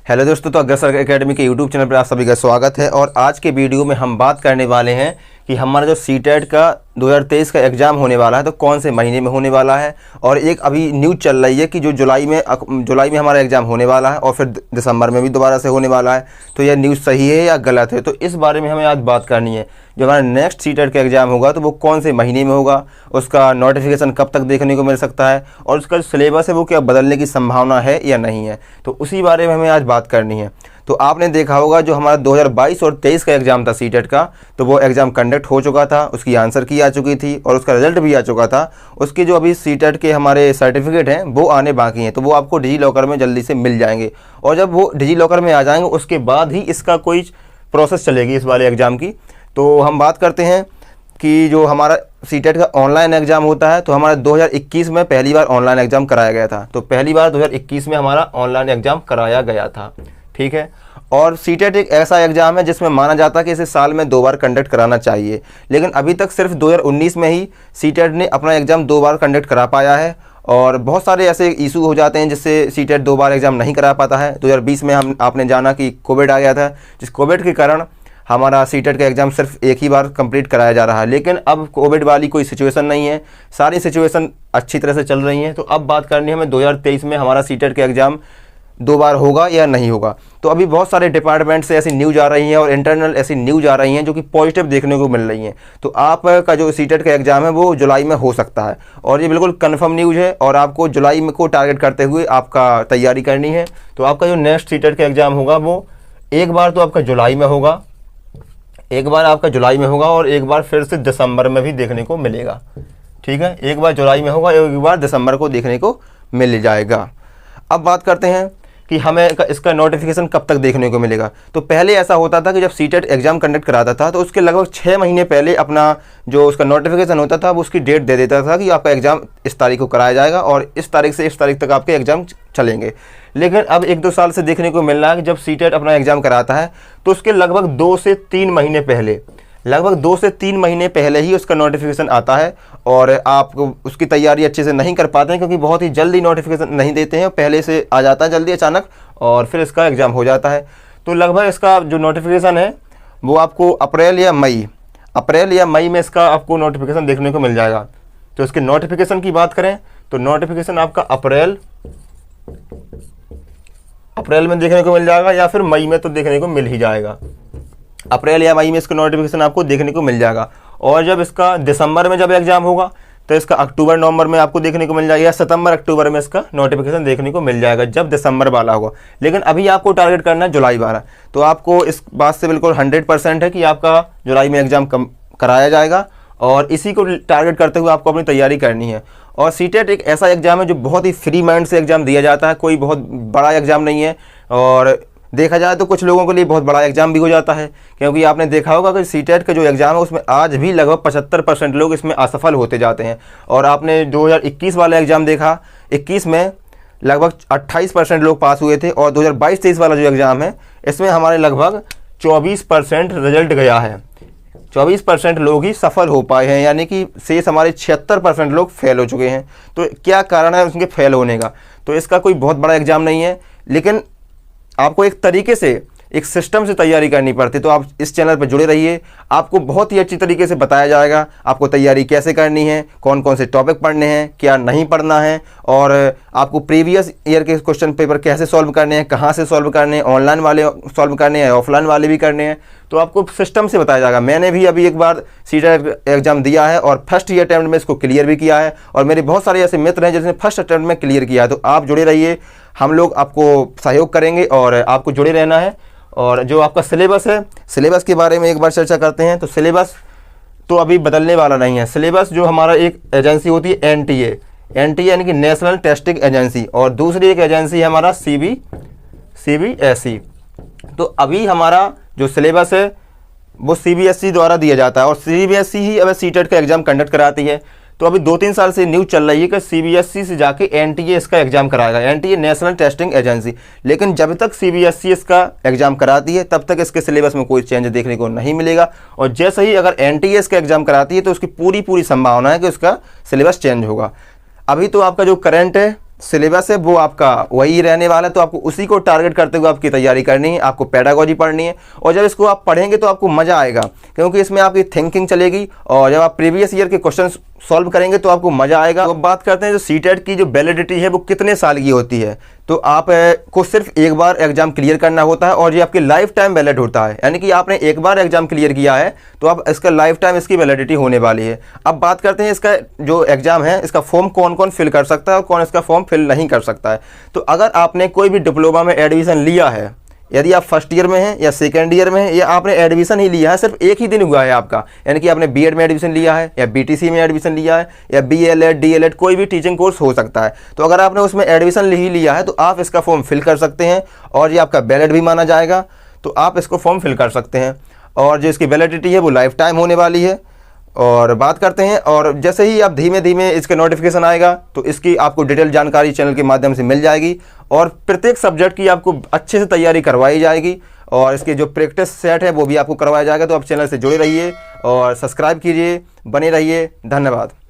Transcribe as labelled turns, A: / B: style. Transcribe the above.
A: Hello दोस्तों, तो अग्रसर एकेडमी के यूट्यूब चैनल पर आप सभी का स्वागत है। और आज के वीडियो में हम बात करने वाले हैं कि हमारा जो सीटेट का 2023 का एग्ज़ाम होने वाला है तो कौन से महीने में होने वाला है। और एक अभी न्यूज़ चल रही है कि जो जुलाई में हमारा एग्ज़ाम होने वाला है और फिर दिसंबर में भी दोबारा से होने वाला है। तो यह न्यूज़ सही है या गलत है, तो इस बारे में हमें आज बात करनी है। जो हमारा नेक्स्ट सीटेट का एग्ज़ाम होगा तो वो कौन से महीने में होगा, उसका नोटिफिकेशन कब तक देखने को मिल सकता है और उसका जो सिलेबस है वो क्या बदलने की संभावना है या नहीं है, तो उसी बारे में हमें आज बात करनी है। तो आपने देखा होगा जो हमारा 2022 और 23 का एग्ज़ाम था सीटेट का, तो वो एग्ज़ाम कंडक्ट हो चुका था, उसकी आंसर की आ चुकी थी और उसका रिजल्ट भी आ चुका था। उसके जो अभी सीटेट के हमारे सर्टिफिकेट हैं वो आने बाकी हैं, तो वो आपको डिजी लॉकर में जल्दी से मिल जाएंगे। और जब वो डिजी लॉकर में आ जाएंगे उसके बाद ही इसका कोई प्रोसेस चलेगी इस वाले एग्ज़ाम की। तो हम बात करते हैं कि जो हमारा सीटेट का ऑनलाइन एग्ज़ाम होता है, तो हमारा 2021 में पहली बार ऑनलाइन एग्ज़ाम कराया गया था। तो पहली बार 2021 में हमारा ऑनलाइन एग्ज़ाम कराया गया था, ठीक है। और सीटेट एक ऐसा एग्ज़ाम है जिसमें माना जाता है कि इसे साल में 2 बार कंडक्ट कराना चाहिए, लेकिन अभी तक सिर्फ 2019 में ही सीटेट ने अपना एग्ज़ाम 2 बार कंडक्ट करा पाया है। और बहुत सारे ऐसे इशू हो जाते हैं जिससे सीटेट 2 बार एग्ज़ाम नहीं करा पाता है। 2020 में आपने जाना कि कोविड आ गया था, जिस कोविड के कारण हमारा सीटेट का एग्ज़ाम सिर्फ एक ही बार कंप्लीट कराया जा रहा है। लेकिन अब कोविड वाली कोई सिचुएशन नहीं है, सारी सिचुएशन अच्छी तरह से चल रही हैं। तो अब बात करनी है हमें 2023 में हमारा सीटेट का एग्ज़ाम 2 बार होगा या नहीं होगा। तो अभी बहुत सारे डिपार्टमेंट से ऐसी न्यूज़ आ रही हैं और इंटरनल ऐसी न्यूज़ आ रही हैं जो कि पॉजिटिव देखने को मिल रही हैं। तो आपका जो सीटेट का एग्ज़ाम है वो जुलाई में हो सकता है और ये बिल्कुल कन्फर्म न्यूज़ है। और आपको जुलाई में को टारगेट करते हुए आपका तैयारी करनी है। तो आपका जो नेक्स्ट सीटेट का एग्ज़ाम होगा वो एक बार तो आपका जुलाई में होगा, एक बार आपका जुलाई में होगा और एक बार फिर से दिसंबर में भी देखने को मिलेगा, ठीक है। एक बार जुलाई में होगा, एक बार दिसंबर को देखने को मिल जाएगा। अब बात करते हैं कि हमें इसका नोटिफिकेशन कब तक देखने को मिलेगा। तो पहले ऐसा होता था कि जब सीटेट एग्ज़ाम कंडक्ट कराता था तो उसके लगभग 6 महीने पहले अपना जो उसका नोटिफिकेशन होता था वो उसकी डेट दे देता था कि आपका एग्ज़ाम इस तारीख को कराया जाएगा और इस तारीख से इस तारीख तक आपके एग्ज़ाम चलेंगे। लेकिन अब 1-2 साल से देखने को मिल रहा है कि जब सीटेट अपना एग्ज़ाम कराता है तो उसके लगभग 2 से 3 महीने पहले, लगभग 2 से 3 महीने पहले ही उसका नोटिफिकेशन आता है। और आप उसकी तैयारी अच्छे से नहीं कर पाते हैं क्योंकि बहुत ही जल्दी नोटिफिकेशन नहीं देते हैं, पहले से आ जाता है जल्दी अचानक और फिर इसका एग्ज़ाम हो जाता है। तो लगभग इसका जो नोटिफिकेशन है वो आपको अप्रैल या मई में इसका आपको नोटिफिकेशन देखने को मिल जाएगा। तो इसके नोटिफिकेशन की बात करें तो नोटिफिकेशन आपका अप्रैल में देखने को मिल जाएगा या फिर मई में तो देखने को मिल ही जाएगा। अप्रैल या मई में इसका नोटिफिकेशन आपको देखने को मिल जाएगा। और जब इसका दिसंबर में जब एग्ज़ाम होगा तो इसका अक्टूबर नवंबर में आपको देखने को मिल जाएगा या सितंबर अक्टूबर में इसका नोटिफिकेशन देखने को मिल जाएगा जब दिसंबर वाला होगा। लेकिन अभी आपको टारगेट करना है जुलाई वाला। तो आपको इस बात से बिल्कुल 100% है कि आपका जुलाई में एग्ज़ाम कराया जाएगा और इसी को टारगेट करते हुए आपको अपनी तैयारी करनी है। और सीटेट एक ऐसा एग्ज़ाम है जो बहुत ही फ्री माइंड से एग्ज़ाम दिया जाता है, कोई बहुत बड़ा एग्ज़ाम नहीं है। और देखा जाए तो कुछ लोगों के लिए बहुत बड़ा एग्ज़ाम भी हो जाता है, क्योंकि आपने देखा होगा कि सीटेट का जो एग्ज़ाम है उसमें आज भी लगभग 75% लोग इसमें असफल होते जाते हैं। और आपने 2021 वाला एग्ज़ाम देखा, 21 में लगभग 28% लोग पास हुए थे और 2022-23 वाला जो एग्ज़ाम है इसमें हमारे लगभग 24% रिजल्ट गया है। 24% लोग ही सफल हो पाए हैं, यानी कि शेष हमारे 76% लोग फेल हो चुके हैं। तो क्या कारण है उनके फेल होने का? तो इसका कोई बहुत बड़ा एग्ज़ाम नहीं है, लेकिन आपको एक तरीके से एक सिस्टम से तैयारी करनी पड़ती है। तो आप इस चैनल पर जुड़े रहिए, आपको बहुत ही अच्छी तरीके से बताया जाएगा आपको तैयारी कैसे करनी है, कौन कौन से टॉपिक पढ़ने हैं, क्या नहीं पढ़ना है, और आपको प्रीवियस ईयर के क्वेश्चन पेपर कैसे सॉल्व करने हैं, कहाँ से सॉल्व करने हैं, ऑनलाइन वाले सॉल्व करने हैं, ऑफलाइन वाले भी करने हैं। तो आपको सिस्टम से बताया जाएगा। मैंने भी अभी एक बार सीटेट एग्ज़ाम दिया है और फर्स्ट ईयर अटैम्प्ट में इसको क्लियर भी किया है और मेरे बहुत सारे ऐसे मित्र हैं जिसने फर्स्ट अटैम्प्ट में क्लियर किया है। तो आप जुड़े रहिए, हम लोग आपको सहयोग करेंगे और आपको जुड़े रहना है। और जो आपका सिलेबस है, सिलेबस के बारे में एक बार चर्चा करते हैं। तो सिलेबस तो अभी बदलने वाला नहीं है। सिलेबस जो हमारा एक एजेंसी होती है एनटीए यानी कि नेशनल टेस्टिंग एजेंसी, और दूसरी एक एजेंसी है हमारा सीबीएसई। तो अभी हमारा जो सिलेबस है वो सीबीएसई द्वारा दिया जाता है और सीबीएसई ही अब सीटेट का एग्ज़ाम कंडक्ट कराती है। तो अभी 2-3 साल से न्यूज़ चल रही है कि सीबीएसई से जाके एनटीए इसका एग्ज़ाम कराएगा, एनटीए नेशनल टेस्टिंग एजेंसी। लेकिन जब तक सीबीएसई इसका एग्ज़ाम कराती है तब तक इसके सिलेबस में कोई चेंज देखने को नहीं मिलेगा। और जैसे ही अगर एनटीए इसका एग्ज़ाम कराती है तो उसकी पूरी संभावना है कि उसका सिलेबस चेंज होगा। अभी तो आपका जो करंट है सिलेबस है वो आपका वही रहने वाला है, तो आपको उसी को टारगेट करते हुए आपकी तैयारी करनी है, आपको पेडागोजी पढ़नी है। और जब इसको आप पढ़ेंगे तो आपको मज़ा आएगा, क्योंकि इसमें आपकी थिंकिंग चलेगी, और जब आप प्रीवियस ईयर के क्वेश्चन सॉल्व करेंगे तो आपको मज़ा आएगा। तो बात करते हैं जो सीटेट की जो वैलिडिटी है वो कितने साल की होती है। तो आप को सिर्फ एक बार एग्जाम क्लियर करना होता है, और ये आपकी लाइफ टाइम वैलिड होता है, यानी कि आपने एक बार एग्जाम क्लियर किया है तो आप इसका लाइफ टाइम इसकी वैलिडिटी होने वाली है। अब बात करते हैं इसका जो एग्जाम है इसका फॉर्म कौन कौन फिल कर सकता है और कौन इसका फॉर्म फिल नहीं कर सकता है। तो अगर आपने कोई भी डिप्लोमा में एडमिशन लिया है, यदि आप फर्स्ट ईयर में हैं या सेकेंड ईयर में हैं, या आपने एडमिशन ही लिया है, सिर्फ एक ही दिन हुआ है आपका, यानी कि आपने बीएड में एडमिशन लिया है या बीटीसी में एडमिशन लिया है या बीएलएड डीएलएड कोई भी टीचिंग कोर्स हो सकता है, तो अगर आपने उसमें एडमिशन ही लिया है तो आप इसका फॉर्म फिल कर सकते हैं, और ये आपका वैलिड भी माना जाएगा, तो आप इसको फॉर्म फिल कर सकते हैं। और जो इसकी वैलिडिटी है वो लाइफ टाइम होने वाली है। और बात करते हैं, और जैसे ही आप धीमे धीमे इसके नोटिफिकेशन आएगा तो इसकी आपको डिटेल जानकारी चैनल के माध्यम से मिल जाएगी, और प्रत्येक सब्जेक्ट की आपको अच्छे से तैयारी करवाई जाएगी, और इसके जो प्रैक्टिस सेट है वो भी आपको करवाया जाएगा। तो आप चैनल से जुड़े रहिए और सब्सक्राइब कीजिए, बने रहिए। धन्यवाद।